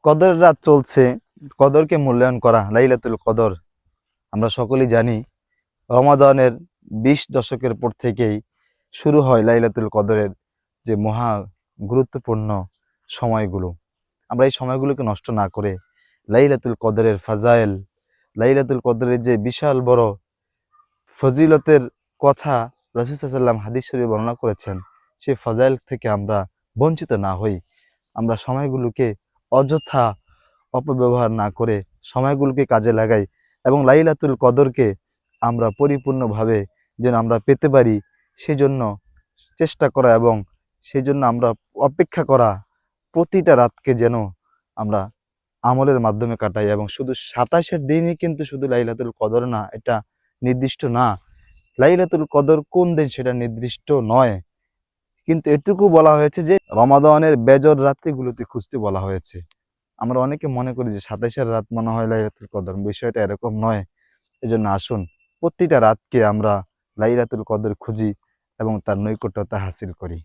কদরের রাত চলছে, কদরকে মূল্যায়ন করা, লাইলাতুল কদর। আমরা সকলেই জানি রমাদানের 20 দশকের পর থেকেই শুরু হয় লাইলাতুল কদরের যে মহা গুরুত্বপূর্ণ সময়গুলো। আমরা এই সময়গুলোকে নষ্ট না করে লাইলাতুল কদরের ফাজাইল, লাইলাতুল কদরের যে বিশাল বড় ফজিলতের কথা রাসূল সাল্লাল্লাহু আলাইহি ওয়াসাল্লাম হাদিস শরীফে বর্ণনা করেছেন, সেই ফাজাইল থেকে আমরা বঞ্চিত না হই। আমরা সময়গুলোকে অযথা অপব্যবহার না করে সময়গুলোকে কাজে লাগাই এবং লাইলাতুল কদরকে আমরা পরিপূর্ণভাবে যেন আমরা পেতে পারি সেজন্য চেষ্টা করা এবং সেজন্য আমরা অপেক্ষা করা। প্রতিটা রাতকে যেন আমরা আমলের মাধ্যমে কাটাই এবং শুধু 27-এর দিনই কিন্তু শুধু লাইলাতুল কদর না, এটা নির্দিষ্ট না। লাইলাতুল কদর কোন দিন সেটা নির্দিষ্ট নয়, কিন্তু এটুকু বলা হয়েছে যে রমাদানের বেজর রাত্রিগুলোতে খুঁজতে বলা হয়েছে। আমরা অনেকে মনে করি যে 27-এর রাত মনে হয় লাইলাতুল কদর, বিষয়টা এরকম নয়। এজন্য আসুন প্রতিটা রাতকে আমরা লাইলাতুল কদর খুঁজি এবং তার নৈকট্যতা হাসিল করি।